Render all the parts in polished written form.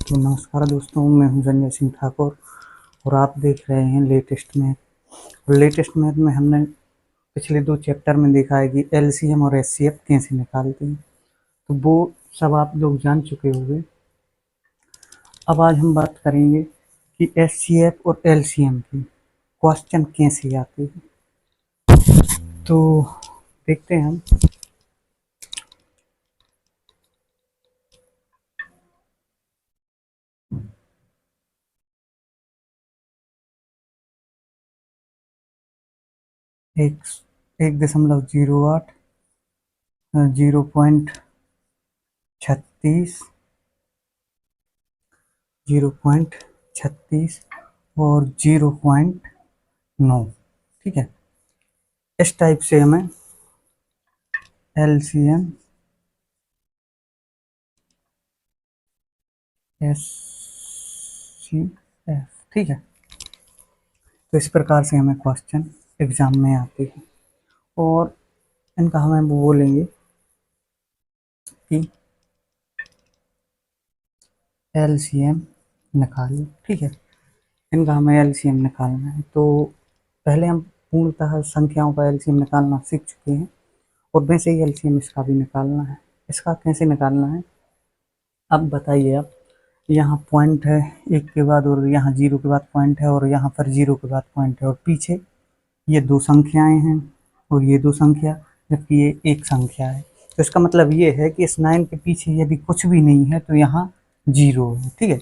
तो नमस्कार दोस्तों, मैं हूं संजय सिंह ठाकुर और आप देख रहे हैं लेटेस्ट मैथ। लेटेस्ट मैथ में हमने पिछले 2 चैप्टर में देखा है कि एलसीएम और एचसीएफ कैसे निकालते हैं, तो वो सब आप लोग जान चुके होंगे। अब आज हम बात करेंगे कि एचसीएफ और एलसीएम की क्वेश्चन कैसे आते हैं। तो देखते हैं हम। एक 1.08, 0.36, 0.36 और 0.9। ठीक है, इस टाइप से हमें एलसीएम एचसीएफ, ठीक है, तो इस प्रकार से हमें क्वेश्चन एग्जाम में आते हैं और इनका हमें वो बोलेंगे कि एलसीएम निकालो। ठीक है, इनका हमें एलसीएम निकालना है। तो पहले हम पूर्णतः संख्याओं का एलसीएम निकालना सीख चुके हैं और वैसे ही एलसीएम इसका भी निकालना है। इसका कैसे निकालना है अब बताइए आप। यहाँ पॉइंट है 1 के बाद और यहाँ 0 के बाद पॉइंट है और यहाँ पर 0 के बाद पॉइंट है और पीछे ये 2 संख्याएं हैं और ये 2 संख्या, जबकि ये एक संख्या है। तो इसका मतलब ये है कि इस 9 के पीछे यदि कुछ भी नहीं है तो यहाँ 0 है। ठीक है,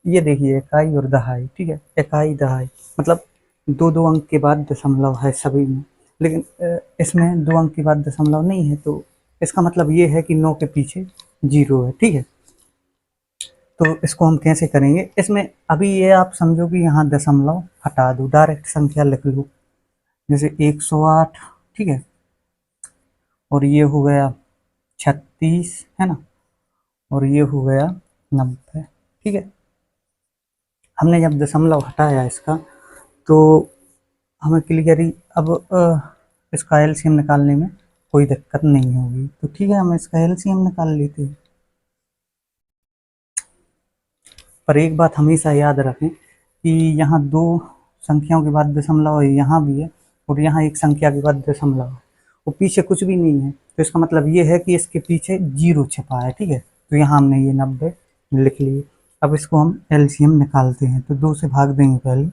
ये देखिए इकाई और दहाई। ठीक है, इकाई दहाई मतलब 2-2 अंक के बाद दशमलव है सभी में, लेकिन इसमें 2 अंक के बाद दशमलव नहीं है, तो इसका मतलब ये है कि 9 के पीछे 0 है। ठीक है, तो इसको हम कैसे करेंगे। इसमें अभी ये आप समझो कि यहाँ दशमलव हटा दो, डायरेक्ट संख्या लिख लो, जैसे 108। ठीक है, और ये हो गया 36, है ना, और ये हो गया 90। ठीक है, हमने जब दशमलव हटाया इसका तो हमें क्लियरली अब इसका एलसीएम निकालने में कोई दिक्कत नहीं होगी। तो ठीक है, हम इसका एलसीएम निकाल लेते हैं। पर एक बात हमेशा याद रखें कि यहाँ 2 संख्याओं के बाद दशमलव है, यहाँ भी है, और यहाँ एक संख्या के बाद दशमलव है, और पीछे कुछ भी नहीं है, तो इसका मतलब ये है कि इसके पीछे 0 छिपा है। ठीक है, तो यहाँ हमने ये 90 लिख लिए। अब इसको हम एलसीएम निकालते हैं, तो 2 से भाग देंगे पहले,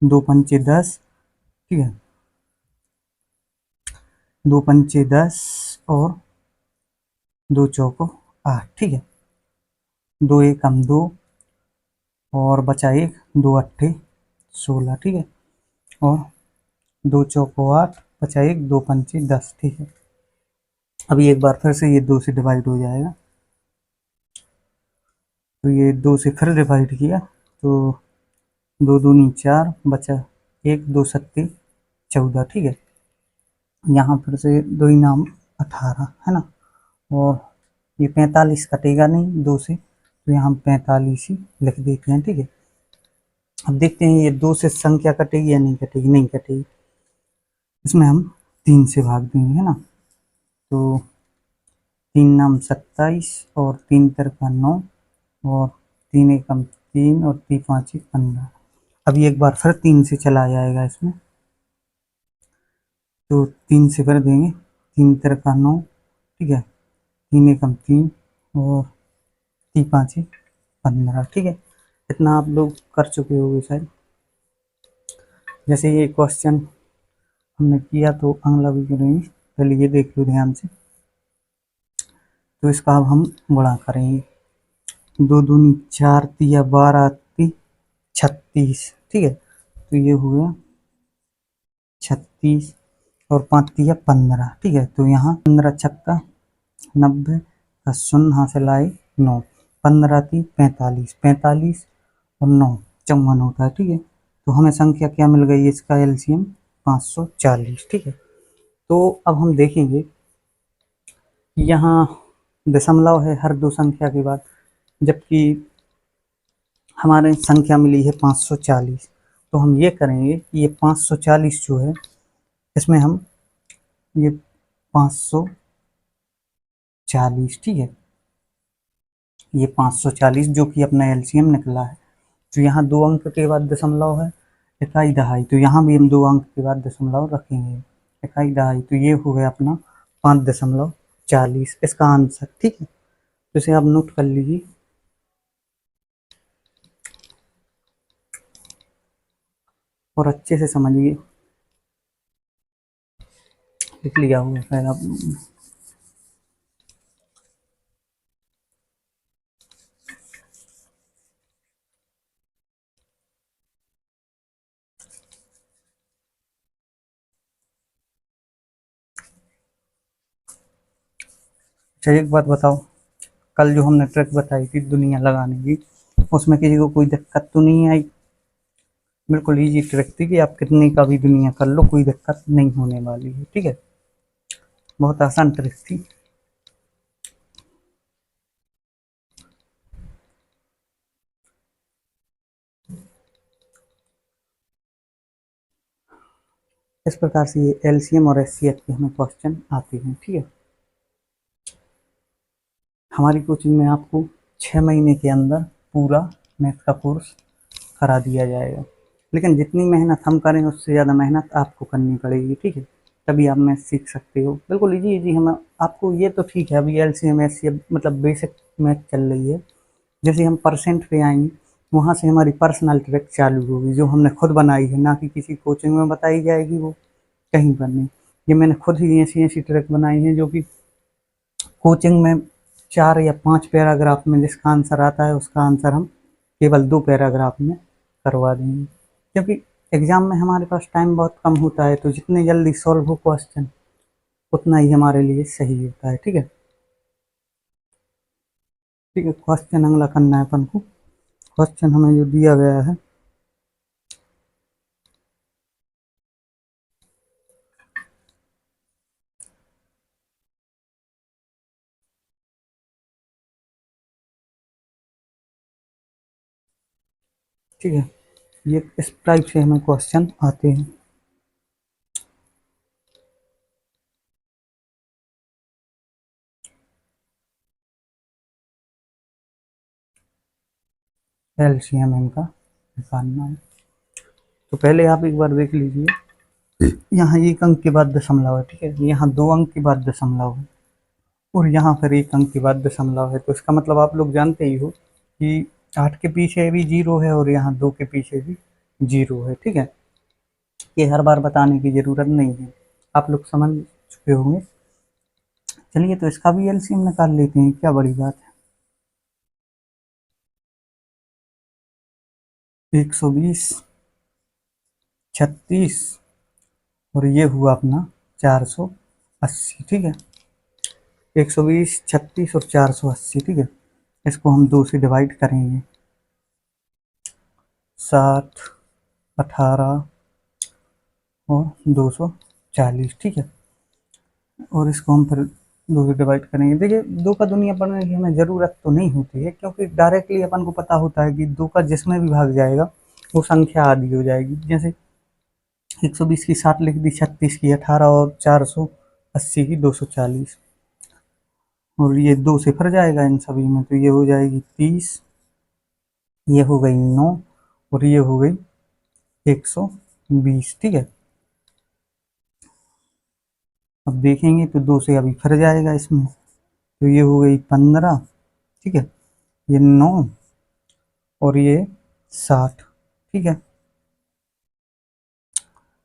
2 पंचे 10। ठीक है, 2 पंचे 10 और 2 चौको 8। ठीक है, 2 एकम 2 और बचा 1, 2 अट्ठे 16। ठीक है, और 2 चौको 8, बचा 1, 2 पंचे 10। ठीक है, अभी एक बार फिर से ये 2 से डिवाइड हो जाएगा, तो ये 2 से फिर डिवाइड किया तो 2 दूनी 4, बचा 1, 2 सत्ते 14। ठीक है, यहाँ फिर से 2 नाम 18, है ना, और ये 45 कटेगा नहीं 2 से, तो यहाँ हम 45 ही लिख देते हैं। ठीक है, अब देखते हैं ये 2 से संख्या कटेगी या नहीं कटेगी। नहीं कटेगी, इसमें हम 3 से भाग देंगे, है ना, तो 3 नाम 27 और 3 तिरका 9 और 3 एकम 3 और 3 पाँच 15। अभी एक बार फिर 3 से चला जाएगा इसमें, तो 3 से कर देंगे, 3 तिरका 9। ठीक है, 3 एकम 3 और 3 पाँच 15। ठीक है, इतना आप लोग कर चुके होंगे शायद। जैसे ये क्वेश्चन हमने किया तो अगला भी करेंगे, पहले ये देख लो ध्यान से। तो इसका अब हम गुणा करेंगे, 2 दूनी 4, तिया 12, 36। ठीक है, तो ये हो गया 36 और 5 तिया 15। ठीक है, तो यहाँ 15 छक्का 90 का शून्य यहाँ से लाए 9, 15 ती 45, 45 और 9 54 होता है। ठीक है, तो हमें संख्या क्या मिल गई, इसका एलसीएम 540। ठीक है, तो अब हम देखेंगे यहाँ दशमलव है हर 2 संख्या के बाद, जबकि हमारे संख्या मिली है 540। तो हम ये करेंगे कि ये 540 जो है, इसमें हम ये 540, ठीक है, ये 540 जो कि अपना एलसीएम निकला है। तो यहाँ 2 अंक के बाद दशमलव है, इकाई दहाई, तो यहाँ भी हम 2 अंक के बाद दशमलव रखेंगे, इकाई दहाई, तो ये हो गया अपना 5.40 इसका आंसर। ठीक है, तो इसे आप नोट कर लीजिए और अच्छे से समझिए। लिख लिया होगा शायद आप। चलिए एक बात बताओ, कल जो हमने ट्रिक बताई थी दुनिया लगाने की, उसमें किसी को कोई दिक्कत तो नहीं आई? बिल्कुल ईजी ट्रिक थी कि आप कितनी का भी दुनिया कर लो, कोई दिक्कत नहीं होने वाली है। ठीक है, बहुत आसान ट्रिक थी। इस प्रकार से ये एलसीएम और एचसीएफ के हमें क्वेश्चन आते हैं। ठीक है, हमारी कोचिंग में आपको 6 महीने के अंदर पूरा मैथ का कोर्स करा दिया जाएगा, लेकिन जितनी मेहनत हम करें उससे ज़्यादा मेहनत आपको करनी पड़ेगी। ठीक है, तभी आप मैथ सीख सकते हो। बिल्कुल इजी इजी हम आपको, ये तो ठीक है अभी एलसीएम एचसीएफ मतलब बेसिक मैथ चल रही है, जैसे हम परसेंट पे आएंगे वहाँ से हमारी पर्सनल ट्रिक चालू होगी जो हमने खुद बनाई है, ना कि किसी कोचिंग में बताई जाएगी, वो कहीं पर नहीं। ये मैंने खुद ही ऐसी ऐसी ट्रिक बनाई है जो कि कोचिंग में 4 या 5 पैराग्राफ में जिसका आंसर आता है उसका आंसर हम केवल 2 पैराग्राफ में करवा देंगे, क्योंकि एग्ज़ाम में हमारे पास टाइम बहुत कम होता है, तो जितने जल्दी सॉल्व हो क्वेश्चन उतना ही हमारे लिए सही होता है। ठीक है, ठीक है, क्वेश्चन अगला करना है अपन को। क्वेश्चन हमें जो दिया गया है, ठीक है, ये इस टाइप से हमें क्वेश्चन आते हैं। एलसीएम इनका निकालना है, तो पहले आप एक बार देख लीजिए, यहाँ 1 अंक के बाद दशमलव है। ठीक है, यहाँ 2 अंक के बाद दशमलव है और यहाँ फिर 1 अंक के बाद दशमलव है, तो इसका मतलब आप लोग जानते ही हो कि 8 के पीछे भी 0 है और यहाँ 2 के पीछे भी 0 है। ठीक है, ये हर बार बताने की ज़रूरत नहीं है, आप लोग समझ चुके होंगे। चलिए तो इसका भी एलसीएम निकाल लेते हैं, क्या बड़ी बात है। 120, 36 और ये हुआ अपना 480। ठीक है, 120, 36 और 480। ठीक है, इसको हम 2 से डिवाइड करेंगे, 60, 18 और 240। ठीक है, और इसको हम फिर 2 से डिवाइड करेंगे। देखिए 2 का दुनिया पढ़ने की हमें ज़रूरत तो नहीं होती है, क्योंकि डायरेक्टली अपन को पता होता है कि 2 का जिसमें भी भाग जाएगा वो संख्या आधी हो जाएगी। जैसे 120 की 60 लिख दी, 36 की 18 और 480 की 240, और ये 2 से भर जाएगा इन सभी में, तो ये हो जाएगी 30, ये हो गई 9 और ये हो गई 120। ठीक है, अब देखेंगे तो 2 से अभी भर जाएगा इसमें, तो ये हो गई 15। ठीक है, ये 9 और ये 60। ठीक है,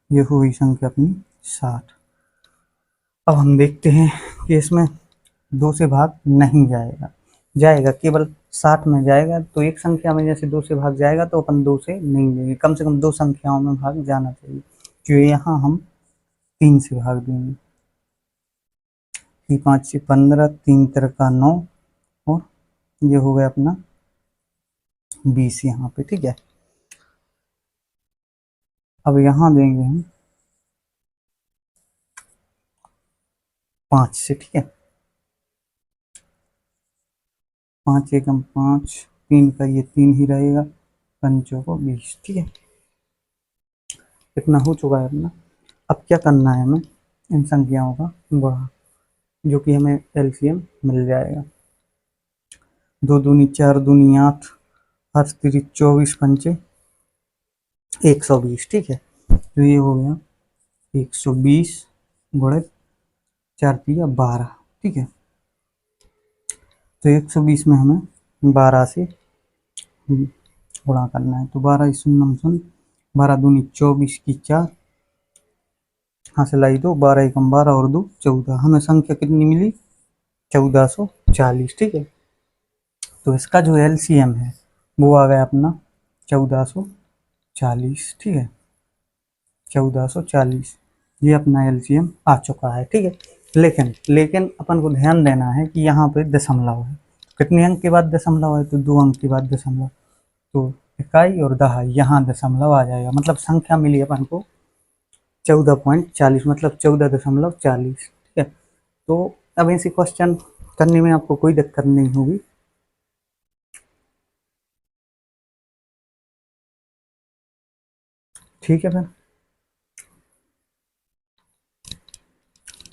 ये हुई संख्या अपनी 60। अब हम देखते हैं कि इसमें 2 से भाग नहीं जाएगा, जाएगा केवल 60 में जाएगा, तो एक संख्या में जैसे 2 से भाग जाएगा तो अपन 2 से नहीं देंगे, कम से कम 2 संख्याओं में भाग जाना चाहिए, तो यहाँ हम 3 से भाग देंगे। 5 से 15, 3 का 9 और ये हो गया अपना 20 यहाँ पे। ठीक है, अब यहाँ देंगे हम 5 से। ठीक है, 5 एकम 5, 3 का ये 3 ही रहेगा, 5 को 20। ठीक है, इतना हो चुका है अपना। अब क्या करना है हमें, इन संख्याओं का गुणा, जो कि हमें एलसीएम मिल जाएगा। दो दूनी 4 दूनी 8, 8 तिरी 24 पंचे 120, ठीक है। तो ये हो गया 120 गुणे 4 तिया 12, ठीक है। तो 120 में हमें 12 से गुणा करना है। तो 12 शून्य शून्य, 12 दूनी 24 की 4, यहाँ से लाई 2, 12 एकम 12 और 2 14, हमें संख्या कितनी मिली 1440, ठीक है। तो इसका जो एलसीएम है वो आ गया अपना 1440, ठीक है। 1440 ये अपना एलसीएम आ चुका है, ठीक है। लेकिन अपन को ध्यान देना है कि यहाँ पे दशमलव है। कितने अंक के बाद दशमलव है? तो 2 अंक के बाद दशमलव। तो इकाई और दहाई, यहाँ दशमलव आ जाएगा, मतलब संख्या मिली अपन को 14.40, मतलब 14.40, ठीक है। तो अब ऐसे क्वेश्चन करने में आपको कोई दिक्कत नहीं होगी, ठीक है। फिर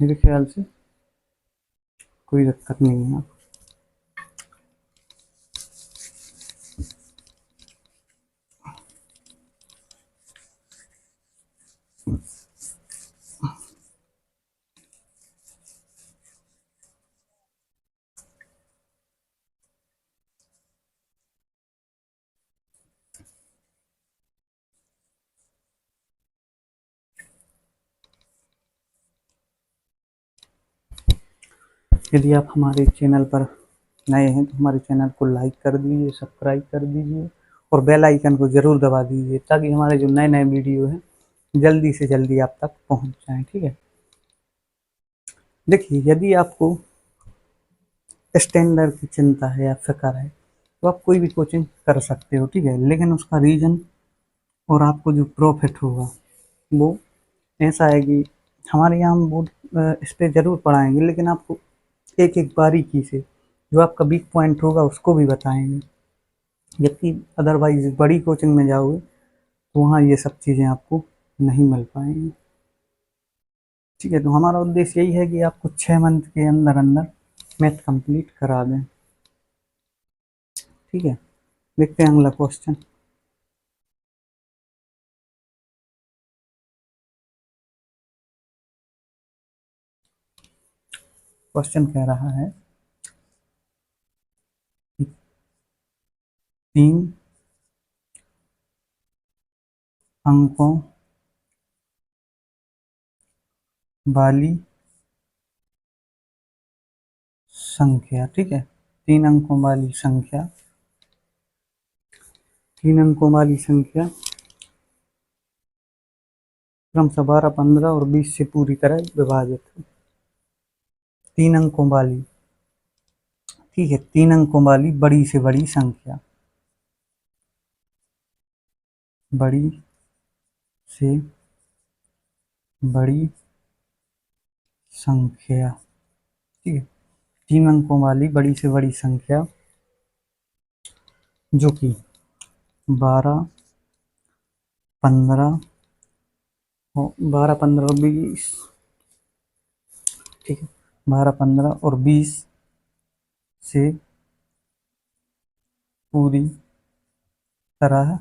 मेरे ख्याल से कोई दिक्कत नहीं है। यदि आप हमारे चैनल पर नए हैं तो हमारे चैनल को लाइक कर दीजिए, सब्सक्राइब कर दीजिए और बेल आइकन को ज़रूर दबा दीजिए, ताकि हमारे जो नए नए वीडियो हैं जल्दी से जल्दी आप तक पहुंच जाएं, ठीक है। देखिए, यदि आपको स्टैंडर्ड की चिंता है या फिक्र है तो आप कोई भी कोचिंग कर सकते हो, ठीक है। लेकिन उसका रीज़न और आपको जो प्रॉफिट होगा वो ऐसा है कि हमारे यहाँ हम बोर्ड इस पर ज़रूर पढ़ाएंगे, लेकिन आपको एक एक बारीकी से जो आपका वीक पॉइंट होगा उसको भी बताएंगे। जबकि अदरवाइज बड़ी कोचिंग में जाओगे तो वहाँ ये सब चीज़ें आपको नहीं मिल पाएंगी, ठीक है। तो हमारा उद्देश्य यही है कि आपको 6 मंथ के अंदर अंदर मैथ कंप्लीट करा दें, ठीक है। देखते हैं अगला क्वेश्चन। क्वेश्चन कह रहा है 3 अंकों वाली संख्या, ठीक है। 3 अंकों वाली संख्या, 3 अंकों वाली संख्या क्रमशः 12, 15 और 20 से पूरी तरह विभाजित है। 3 अंकों वाली, ठीक है, 3 अंकों वाली बड़ी से बड़ी संख्या, बड़ी से बड़ी संख्या, ठीक है। 3 अंकों वाली बड़ी से बड़ी संख्या जो कि 12, 15 12, 15 और 20, ठीक है। 12, 15 और 20 से पूरी तरह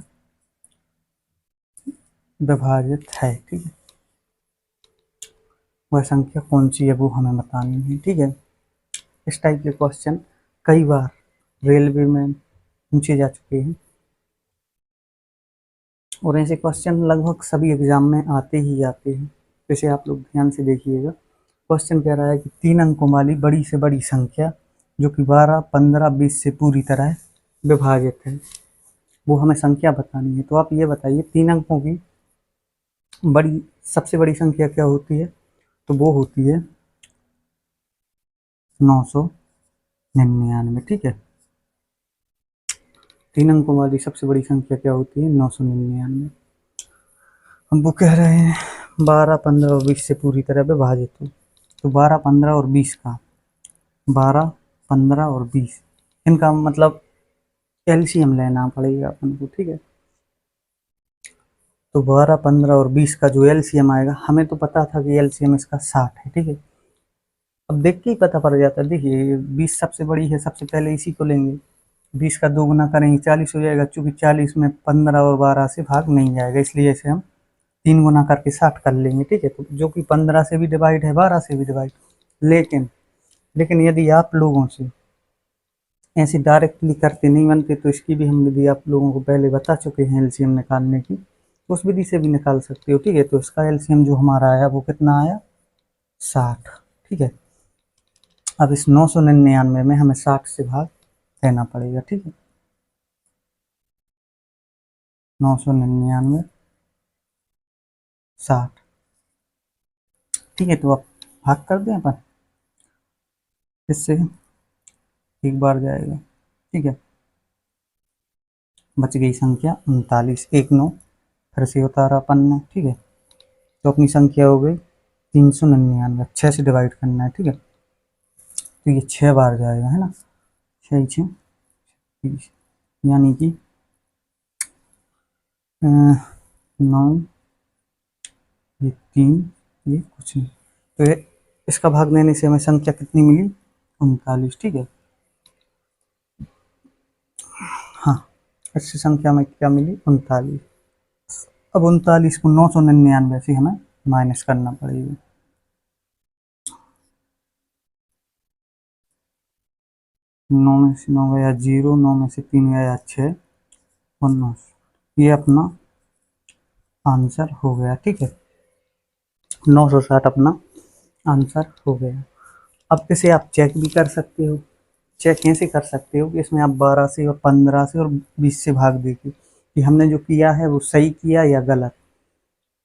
विभाजित है, ठीक है। वह संख्या कौन सी है वो हमें बतानी है, ठीक है। इस टाइप के क्वेश्चन कई बार रेलवे में पूछे जा चुके हैं और ऐसे क्वेश्चन लगभग सभी एग्जाम में आते ही आते हैं। वैसे आप लोग ध्यान से देखिएगा। क्वेश्चन कह रहा है कि 3 अंकों वाली बड़ी से बड़ी संख्या जो कि 12, 15, 20 से पूरी तरह विभाजित है, वो हमें संख्या बतानी है। तो आप ये बताइए 3 अंकों की बड़ी सबसे बड़ी संख्या क्या होती है? तो वो होती है 999, ठीक है। 3 अंकों वाली सबसे बड़ी संख्या क्या होती है? 999। हम वो कह रहे हैं 12, 15 और 20 से पूरी तरह विभाजित हो। तो 12, 15 और 20 का 12, 15 और 20 इनका मतलब एलसीएम लेना पड़ेगा अपन को, ठीक है। तो 12, 15 और 20 का जो एलसीएम आएगा, हमें तो पता था कि एलसीएम इसका 60 है, ठीक है। अब देख के ही पता पड़ जाता है। देखिए 20 सबसे बड़ी है, सबसे पहले इसी को लेंगे। 20 का 2 गुना करेंगे 40 हो जाएगा, चूँकि 40 में 15 और 12 से भाग नहीं जाएगा, इसलिए इसे हम 3 गुना करके 60 कर लेंगे, ठीक है। तो जो कि 15 से भी डिवाइड है, 12 से भी डिवाइड। लेकिन लेकिन यदि आप लोगों से ऐसे डायरेक्टली करके नहीं बनते, तो इसकी भी हम विधि आप लोगों को पहले बता चुके हैं एलसीएम निकालने की, तो उस विधि से भी निकाल सकते हो, ठीक है। तो इसका एलसीएम जो हमारा आया वो कितना आया, 60, ठीक है। अब इस 999 में हमें 60 से भाग देना पड़ेगा, ठीक है। 999 60, ठीक है। तो अब भाग कर दें अपन, इससे एक बार जाएगा, ठीक है। बच गई संख्या 39, 1 9 फिर से उतारा अपन ने, ठीक है। तो अपनी संख्या हो गई 399, 6 से डिवाइड करना है, ठीक है। तो ये 6 बार जाएगा, है ना, 6 6 30, यानी कि 9, ये 3, ये कुछ नहीं, तो ये इसका भाग देने से हमें संख्या कितनी मिली, 39, ठीक है। हाँ, इससे संख्या में क्या मिली, 39। अब 39 को 999 से हमें माइनस करना पड़ेगा। 9 में से 9 गया 0, 9 में से 3 गया 6 और 9, ये अपना आंसर हो गया, ठीक है। 960 अपना आंसर हो गया। अब इसे आप चेक भी कर सकते हो। चेक कैसे कर सकते हो कि इसमें आप 12 से और 15 से और 20 से भाग देके कि हमने जो किया है वो सही किया या गलत,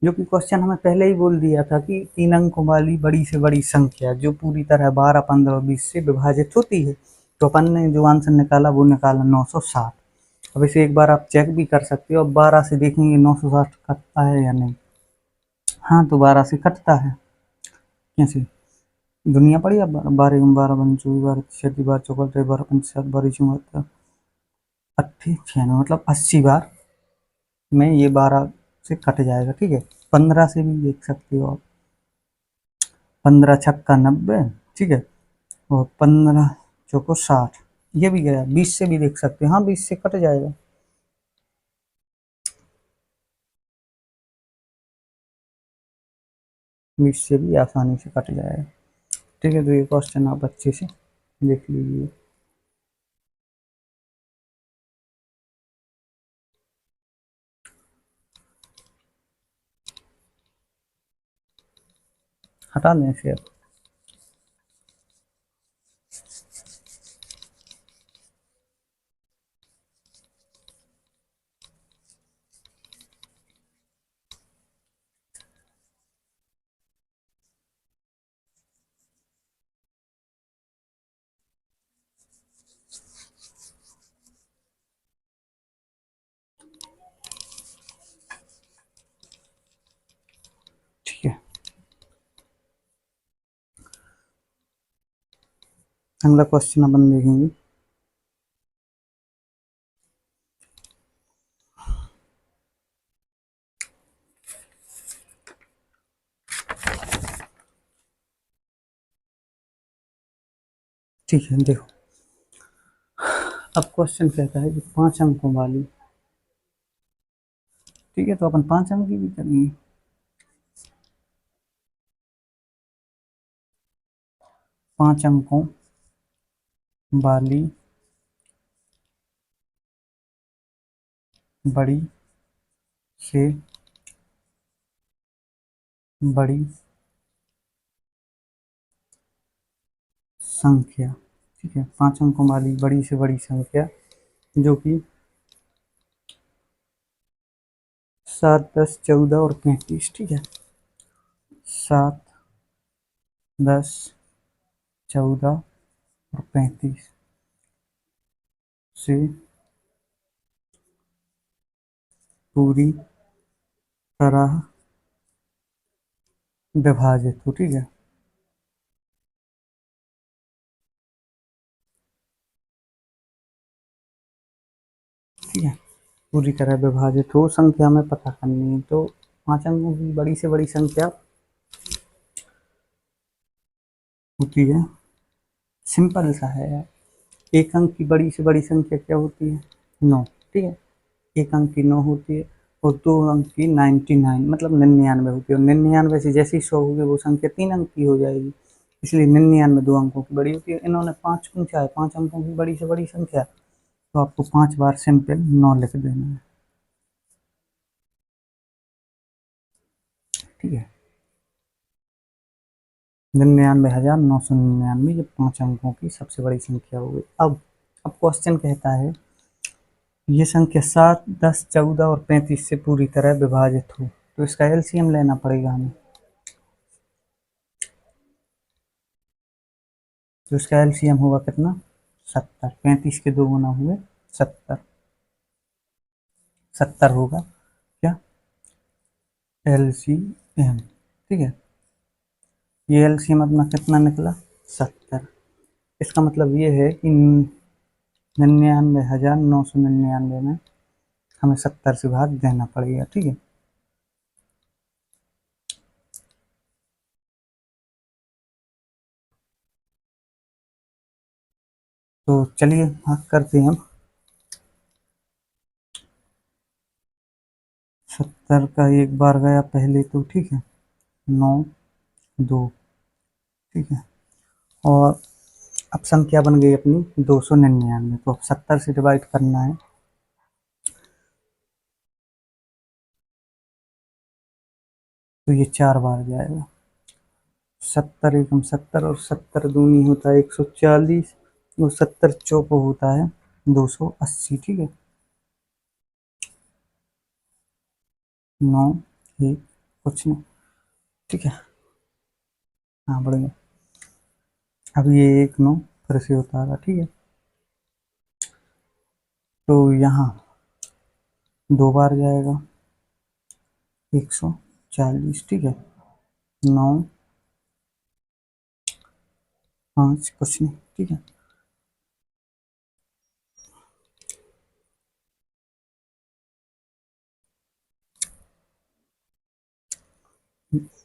जो कि क्वेश्चन हमें पहले ही बोल दिया था कि 3 अंकों वाली बड़ी से बड़ी संख्या जो पूरी तरह 12, 15 और 20 से विभाजित होती है, तो अपन ने जो आंसर निकाला वो निकाला 960। अब इसे एक बार आप चेक भी कर सकते हो। अब 12 से देखेंगे 960 कटता है या नहीं। हाँ, तो 12 से कटता है। कैसे, दुनिया पड़ी। अब 12 में 12 बन 24, 12 छत्तीस, 12 चौकल, 12 पंचायत, 12 चौहत्तर, 96, मतलब 80 बार में ये 12 से कट जाएगा, ठीक है। 15 से भी देख सकते हो आप, 15 छक्का 90, ठीक है, और 15 चौको 60, ये भी गया। 20 से भी देख सकते हैं, हाँ 20 से कट जाएगा। बीस से भी आसानी से कट जाएगा, ठीक है। तो ये क्वेश्चन आप अच्छे से देख लीजिए। हटा दें इसे अब। ठीक है, अगला क्वेश्चन अपन देखेंगे। ठीक है, देखो अब क्वेश्चन कहता है कि 5 अंकों वाली, ठीक है, तो अपन 5 अंक की भी करेंगे। 5 अंकों वाली बड़ी से बड़ी संख्या, ठीक है, 5 अंकों वाली बड़ी से बड़ी संख्या जो कि 7, 10, 14 और 35, ठीक है। 7, 10, 14 और 35 से पूरी तरह विभाजित हो, ठीक है। ठीक है, पूरी तरह विभाजित हो संख्या में पता करनी है। तो 5 अंकों की बड़ी से बड़ी संख्या होती है, सिंपल सा है यार, एक अंक की बड़ी से बड़ी संख्या क्या होती है? 9, ठीक है। एक अंक की 9 होती है और 2 अंक की 99 मतलब 99 होती है, और 99 से जैसे ही 100 होगी वो संख्या 3 अंक की हो जाएगी, इसलिए 99 2 अंकों की बड़ी होती है। इन्होंने 5 पूछा है, 5 अंकों की बड़ी से बड़ी संख्या, तो आपको 5 बार सिंपल 9 लिख देना है, ठीक है। 99,999 ये 5 अंकों की सबसे बड़ी संख्या हो गई। अब क्वेश्चन कहता है ये संख्या 7, 10, 14 और 35 से पूरी तरह विभाजित हो, तो इसका एलसीएम लेना पड़ेगा हमें। तो इसका एलसीएम होगा कितना? 70। 35 के 2 गुना हुए 70, 70 होगा क्या एलसीएम, ठीक है। ये एलसीएम अपना कितना निकला? 70। इसका मतलब ये है कि 99,999 में हमें 70 से भाग देना पड़ेगा, ठीक है। तो चलिए भाग करते हैं हम। 70 का एक बार गया पहले तो, ठीक है। 9, 2, ठीक है। और अब संख्या बन गई अपनी 299, तो अब 70 से डिवाइड करना है, तो ये 4 बार जाएगा। 70 एकम 70 और 70 दूनी होता है 140 और 70 चौको होता है 280, ठीक है। 9, 1 कुछ नहीं, ठीक है। हाँ बढ़िया। अब ये 1 9 फिर से होता है, ठीक है। तो यहाँ 2 बार जाएगा 140, ठीक है। 9, 5 कुछ नहीं, ठीक है।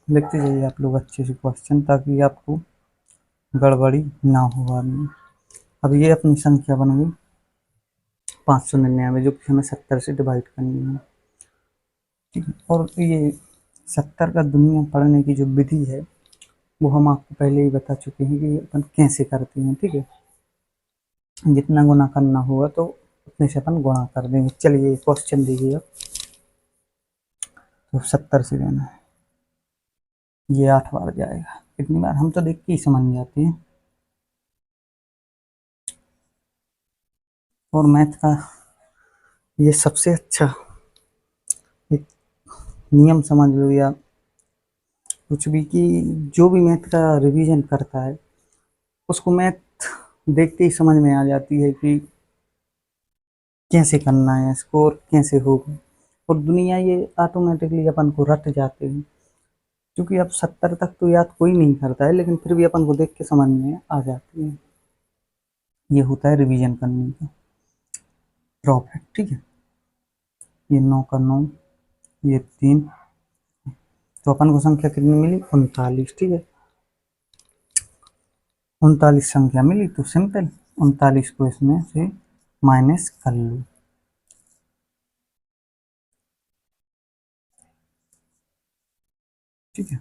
लिखते जाइए आप लोग अच्छे से क्वेश्चन, ताकि आपको गड़बड़ी ना हो बाद में। अब ये अपनी संख्या बन गई 599, जो कि हमें 70 से डिवाइड करनी है, ठीक है। और ये 70 का दुनिया पढ़ने की जो विधि है वो हम आपको पहले ही बता चुके हैं कि अपन कैसे करते हैं, ठीक है। जितना गुना करना होगा तो उतने से अपन गुणा कर देंगे। चलिए क्वेश्चन देखिए अब। तो 70 से देना है, ये 8 बार जाएगा। कितनी बार हम तो देख के ही समझ जाते हैं। और मैथ का ये सबसे अच्छा एक नियम समझ लो, या कुछ भी, कि जो भी मैथ का रिवीजन करता है उसको मैथ देखते ही समझ में आ जाती है कि कैसे करना है इसको और कैसे होगा। और दुनिया ये ऑटोमेटिकली अपन को रट जाते हैं, क्योंकि अब 70 तक तो याद कोई नहीं करता है, लेकिन फिर भी अपन को देख के समझ में आ जाती है। ये होता है रिवीजन करने का प्रॉफिट, ठीक है। ये 9 का 9, ये 3, तो अपन को संख्या कितनी मिली? 39, ठीक है। 39 संख्या मिली, तो सिंपल 39 को इसमें से माइनस कर लो, ठीक है।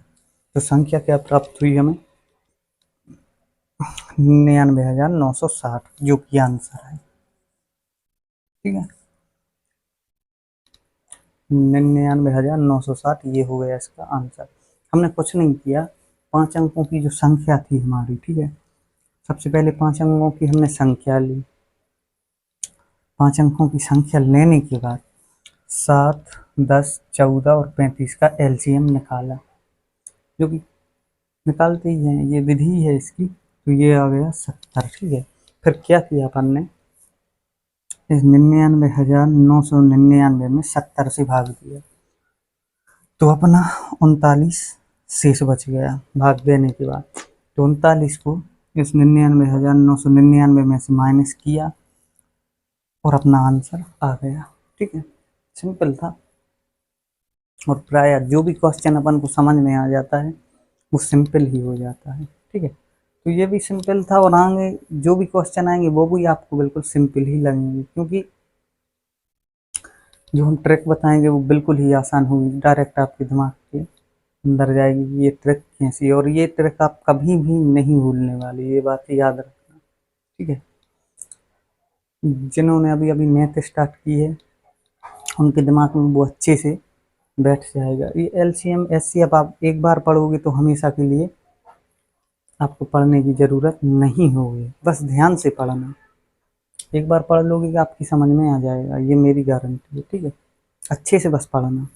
तो संख्या क्या प्राप्त हुई हमें? 99,960, जो कि आंसर है, ठीक है। 99,960 ये हो गया इसका आंसर। हमने कुछ नहीं किया, 5 अंकों की जो संख्या थी हमारी, ठीक है। सबसे पहले 5 अंकों की हमने संख्या ली। 5 अंकों की संख्या लेने के बाद 7, 10, 14 और 35 का एलसीएम निकाला, जो कि निकालते ही हैं, ये विधि है इसकी। तो ये आ गया 70, ठीक है। फिर क्या किया अपन ने? इस 99,999 में 70 से भाग दिया, तो अपना 39 शेष बच गया भाग देने के बाद। तो 39 को इस 99,999 में से माइनस किया और अपना आंसर आ गया, ठीक है। सिंपल था। और प्राय जो भी क्वेश्चन अपन को समझ में आ जाता है वो सिंपल ही हो जाता है, ठीक है। तो ये भी सिंपल था, और आगे जो भी क्वेश्चन आएंगे वो भी आपको बिल्कुल सिंपल ही लगेंगे, क्योंकि जो हम ट्रिक बताएंगे वो बिल्कुल ही आसान होगी, डायरेक्ट आपके दिमाग के अंदर जाएगी कि ये ट्रिक कैसी है, और ये ट्रिक आप कभी भी नहीं भूलने वाली, ये बात याद रखना। ठीक है, जिन्होंने अभी अभी मैथ स्टार्ट की है उनके दिमाग में वो अच्छे से बैठ जाएगा। ये एलसीएम एचसीएफ आप एक बार पढ़ोगे तो हमेशा के लिए आपको पढ़ने की ज़रूरत नहीं होगी, बस ध्यान से पढ़ना। एक बार पढ़ लोगे कि आपकी समझ में आ जाएगा, ये मेरी गारंटी है। ठीक है, अच्छे से बस पढ़ना।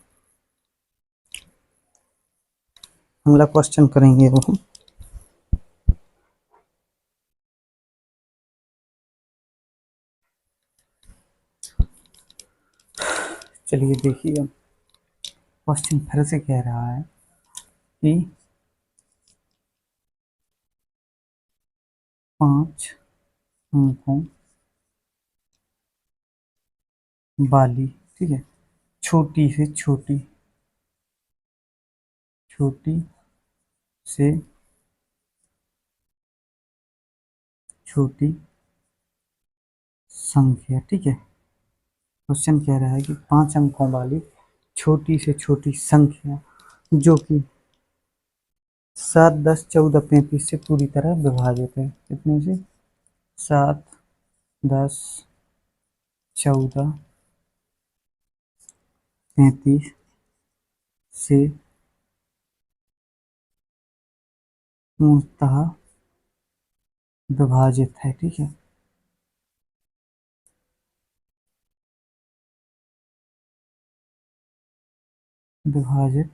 अगला क्वेश्चन करेंगे वो हम। चलिए देखिए, क्वेश्चन फिर से कह रहा है कि 5 अंकों वाली, ठीक है, छोटी से छोटी, छोटी से छोटी संख्या। ठीक है, क्वेश्चन कह रहा है कि 5 अंकों वाली छोटी से छोटी संख्या जो कि 7, 10, 14, 35 से पूरी तरह विभाजित है। कितने से? 7, 10, 14, 35 से पूर्णतः विभाजित है। ठीक है, विभाजित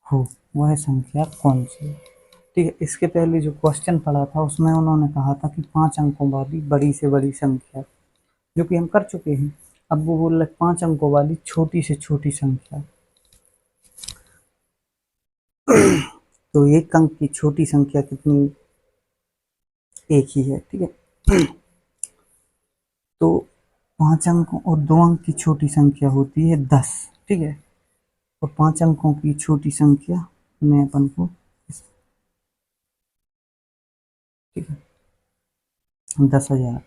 हो वह संख्या कौन सी है? ठीक है, इसके पहले जो क्वेश्चन पढ़ा था उसमें उन्होंने कहा था कि 5 अंकों वाली बड़ी से बड़ी संख्या, जो कि हम कर चुके हैं। अब वो बोल रहे 5 अंकों वाली छोटी से छोटी संख्या। तो एक अंक की छोटी संख्या कितनी? एक ही है। ठीक है, तो 5 अंकों और 2 अंक की छोटी संख्या होती है 10। ठीक है, और 5 अंकों की छोटी संख्या में अपन को, ठीक है, 10,000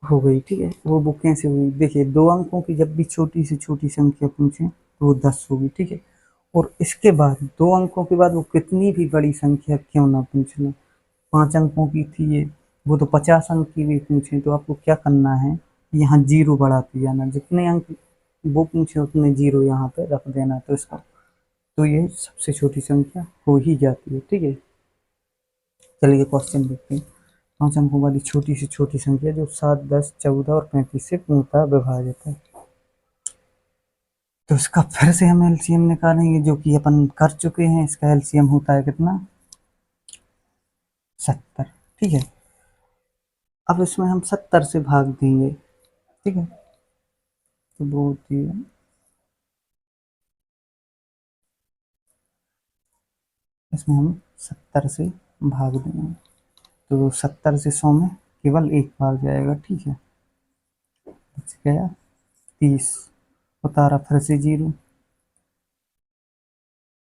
हो गई। ठीक है, वो कैसे हुई? देखिए, 2 अंकों की जब भी छोटी से छोटी संख्या पूछे तो वो 10 होगी। ठीक है, और इसके बाद 2 अंकों के बाद वो कितनी भी बड़ी संख्या क्यों ना पूछ लो, 5 अंकों की थी ये, वो तो 50 अंक की भी पूछे, तो आपको क्या करना है, यहाँ जीरो बढ़ाते जाना, जितने अंक वो पूछे उतने जीरो यहाँ पे रख देना, तो इसका तो ये सबसे छोटी संख्या हो ही जाती है। ठीक है, चलिए क्वेश्चन देखते हैं। 5 अंकों वाली छोटी से छोटी संख्या जो 7, 10, 14 और 35 से पूर्णतः विभाजित है। तो इसका फिर से हम एलसीएम निकालेंगे, जो कि अपन कर चुके हैं। इसका एलसीएम होता है कितना? 70। ठीक है, अब इसमें हम 70 से भाग देंगे। ठीक है, तो वो होती है, इसमें हम 70 से भाग देंगे, तो 70 से 100 में केवल एक बार जाएगा। ठीक है, बच गया 30, उतारा फिर से जीरो,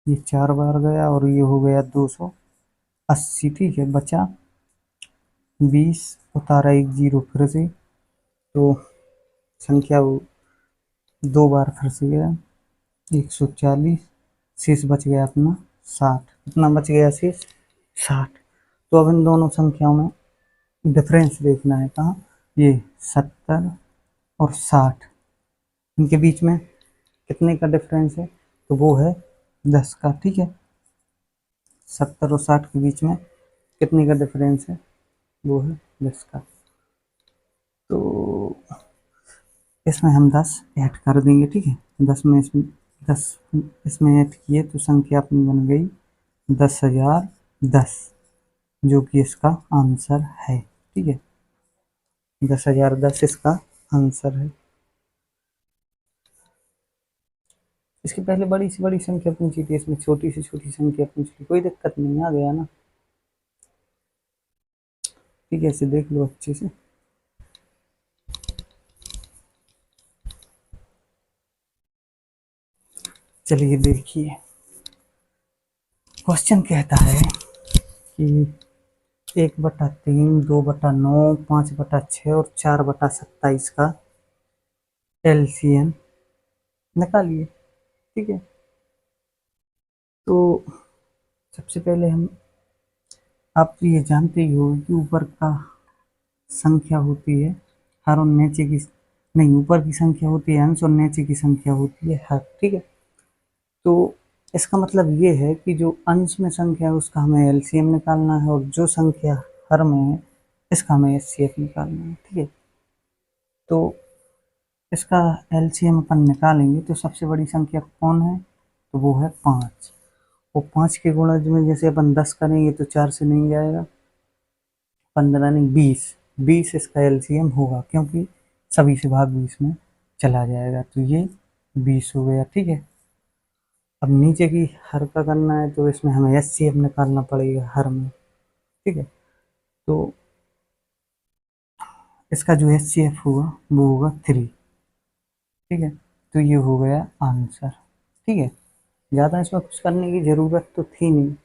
ये 4 बार गया और ये हो गया 280। ठीक है, बचा 20, उतारा एक जीरो फिर से, तो संख्या वो 2 बार फिर से गया, 140, शेष बच गया अपना 60। कितना बच गया शेष? 60। तो अब इन दोनों संख्याओं में डिफरेंस देखना है। कहाँ? ये 70 और 60, इनके बीच में कितने का डिफरेंस है? तो वो है 10 का। ठीक है, 70 और 60 के बीच में कितने का डिफरेंस है? वो है 10 का। तो इसमें हम 10 ऐड कर देंगे। ठीक है, 10 इसमें ऐड किए तो संख्या अपनी बन गई 10,010, जो कि इसका आंसर है। ठीक है, 10,010 इसका आंसर है। इसके पहले बड़ी से बड़ी संख्या पूछी थी, इसमें छोटी से छोटी संख्या पूछ ली, कोई दिक्कत नहीं, आ गया ना। ठीक है, इसे देख लो अच्छे से। चलिए देखिए, क्वेश्चन कहता है कि 1/3, 2/9, 5/6 और 4/27 का एलसीएम निकालिए। ठीक है, तो सबसे पहले हम, आप ये जानते ही हो कि ऊपर का संख्या होती है हर और नीचे की, नहीं, ऊपर की संख्या होती है अंश और नीचे की संख्या होती है हर। ठीक है, तो इसका मतलब ये है कि जो अंश में संख्या है उसका हमें एलसीएम निकालना है, और जो संख्या हर में है इसका हमें एचसीएफ निकालना है। ठीक है, तो इसका एलसीएम अपन निकालेंगे तो सबसे बड़ी संख्या कौन है, तो वो है 5। और 5 के गुणज में जैसे अपन 10 करेंगे तो 4 से नहीं जाएगा, 15 नहीं 20, 20 इसका एलसीएम होगा, क्योंकि सभी से भाग 20 में चला जाएगा, तो ये 20 हो गया। ठीक है, अब नीचे की हर का करना है तो इसमें हमें एचसीएफ निकालना पड़ेगा हर में। ठीक है, तो इसका जो एचसीएफ होगा वो होगा 3। ठीक है, तो ये हो गया आंसर। ठीक है, ज़्यादा इसमें कुछ करने की ज़रूरत तो थी नहीं,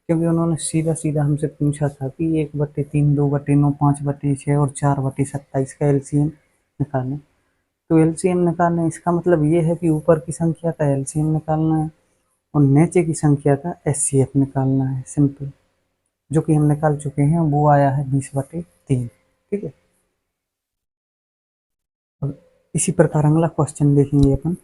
क्योंकि उन्होंने सीधा सीधा हमसे पूछा था कि 1/3, 2/9, 5/6 और 4/27 का एलसीएम निकालें। तो एलसीएम निकालना है, इसका मतलब ये है कि ऊपर की संख्या का एलसीएम निकालना है और नीचे की संख्या का एचसीएफ निकालना है, सिंपल। जो कि हम निकाल चुके हैं, वो आया है 20/3। ठीक है, अब इसी प्रकार अगला क्वेश्चन देखेंगे अपन।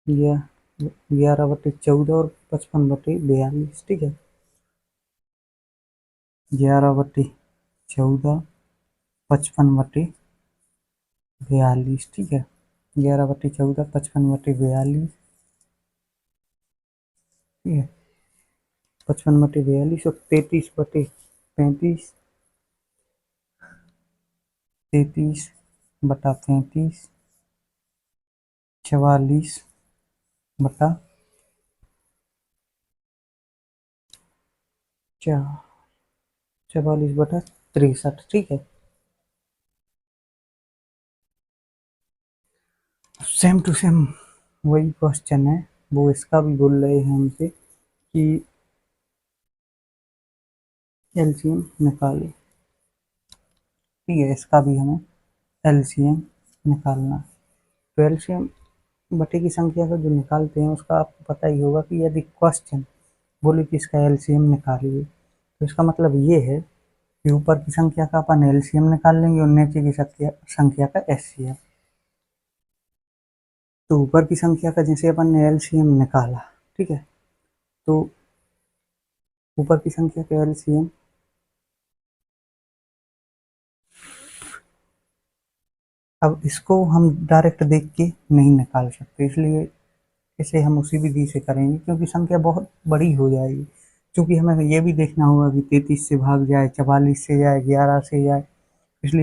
11/14 और 55/42। ठीक है, 11/14, 55/42। ठीक है, 11/14, 55/42। ठीक है, 55/42 और 33/35, 33/35, 44/4, 44/63। ठीक है, सेम टू सेम वही क्वेश्चन है, वो इसका भी बोल रहे हैं हमसे कि एलसीएम निकाले। ठीक है, इसका भी हमें एलसीएम निकालना है। तो एलसीएम बटे की संख्या को जो निकालते हैं उसका आपको पता ही होगा कि यदि क्वेश्चन बोले कि इसका एलसीएम निकालिए, तो इसका मतलब ये है कि ऊपर की संख्या का अपन एलसीएम निकाल लेंगे और नीचे की संख्या का एचसीएफ। तो ऊपर की संख्या का जैसे अपन ने एलसीएम निकाला, ठीक है, तो ऊपर की संख्या का एलसीएम, अब इसको हम डायरेक्ट देख के नहीं निकाल सकते, इसलिए इसे हम उसी विधि से करेंगे, क्योंकि संख्या बहुत बड़ी हो जाएगी। क्योंकि हमें ये भी देखना होगा कि 33 से भाग जाए, 44 से जाए, 11 से जाए, इसलिए